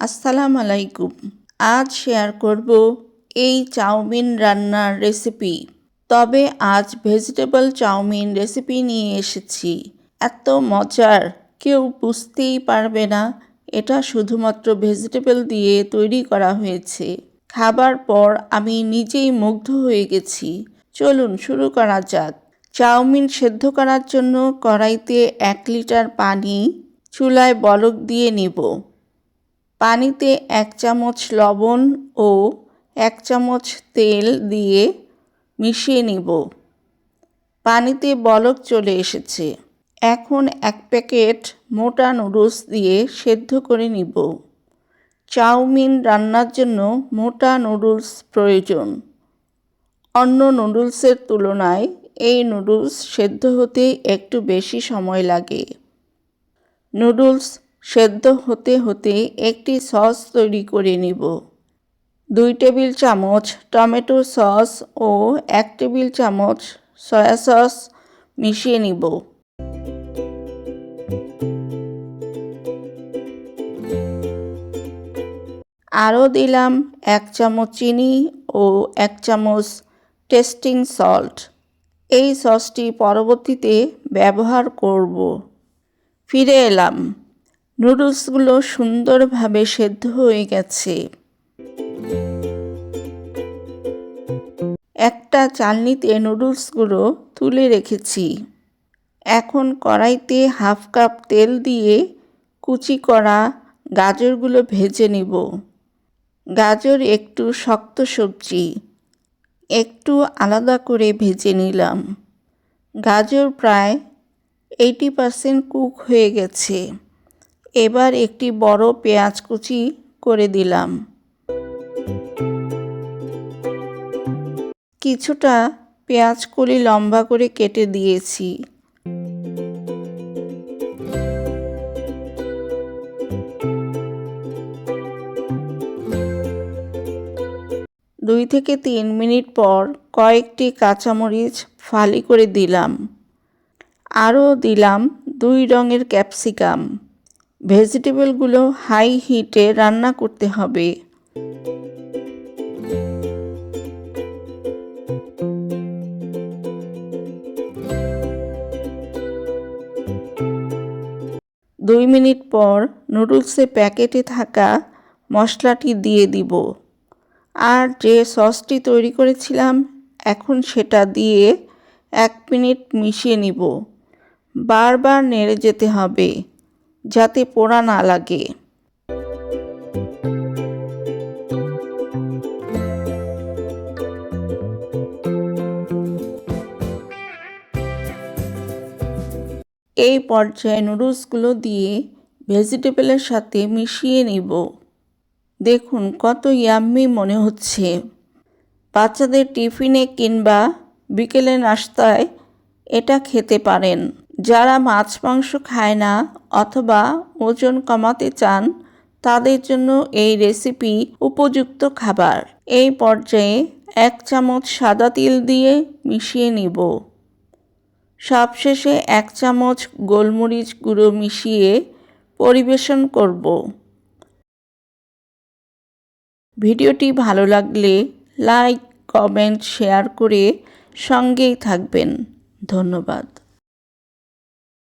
আসসালামু আলাইকুম। আজ শেয়ার করব এই চাউমিন রান্নার রেসিপি। তবে আজ ভেজিটেবল চাউমিন রেসিপি নিয়ে এসেছি। এত মজার, কেউ বুঝতেই পারবে না এটা শুধুমাত্র ভেজিটেবল দিয়ে তৈরি করা হয়েছে। খাবার পর আমি নিজেই মুগ্ধ হয়ে গেছি। চলুন শুরু করা যাক। চাউমিন সেদ্ধ করার জন্য কড়াইতে 1 লিটার পানি চুলায় বলক দিয়ে নিব। পানিতে 1 চামচ লবণ ও 1 চামচ তেল দিয়ে মিশিয়ে নিব। পানিতে বলক চলে এসেছে। এখন 1 প্যাকেট মোটা নুডলস দিয়ে সেদ্ধ করে নিব। চাউমিন রান্নার জন্য মোটা নুডলস প্রয়োজন। অন্য নুডলসের তুলনায় এই নুডলস সেদ্ধ হতে একটু বেশি সময় লাগে। নুডলস সেদ্ধ হতে হতে একটি সস তৈরি করে নিব। 2 টেবিল চামচ টমেটো সস ও 1 টেবিল চামচ সয়া সস মিশিয়ে নিব। আরও দিলাম 1 চামচ চিনি ও 1 চামচ টেস্টিং সল্ট। এই সসটি পরবর্তীতে ব্যবহার করব। ফিরে এলাম। নুডলসগুলো সুন্দরভাবে সেদ্ধ হয়ে গেছে। একটা চালনিতে নুডলসগুলো তুলে রেখেছি। এখন কড়াইতে 1/2 কাপ তেল দিয়ে কুচি করা গাজরগুলো ভেজে নিব। গাজর একটু শক্ত সবজি, একটু আলাদা করে ভেজে নিলাম। গাজর প্রায় 80% কুক হয়ে গেছে। এবার একটি বড় পেঁয়াজ কুচি করে দিলাম। কিছুটা পেঁয়াজ কলি লম্বা করে কেটে দিয়েছি। দুই থেকে 3 মিনিট পর কয়েকটি কাঁচামরিচ ফালি করে দিলাম। আরও দিলাম 2 রঙের ক্যাপসিকাম। ভেজিটেবলগুলো হাই হিটে রান্না করতে হবে। দুই মিনিট পর নুডলসের প্যাকেটে থাকা মশলাটি দিয়ে দিব। আর যে সসটি তৈরি করেছিলাম এখন সেটা দিয়ে 1 মিনিট মিশিয়ে নিব। বারবার নেড়ে যেতে হবে যাতে পোড়া না লাগে। এই পর্যায়ে নুডলসগুলো দিয়ে ভেজিটেবলের সাথে মিশিয়ে নিব। দেখুন কত ইয়াম্মি মনে হচ্ছে। বাচ্চাদের টিফিনে কিংবা বিকেলে নাস্তায় এটা খেতে পারেন। যারা মাছ মাংস খায় না অথবা ওজন কমাতে চান তাদের জন্য এই রেসিপি উপযুক্ত খাবার। এই পর্যায়ে 1 চামচ সাদা তিল দিয়ে মিশিয়ে নিব। সবশেষে 1 চামচ গোলমরিচ গুঁড়ো মিশিয়ে পরিবেশন করব। ভিডিওটি ভালো লাগলে লাইক, কমেন্ট, শেয়ার করে সঙ্গেই থাকবেন। ধন্যবাদ।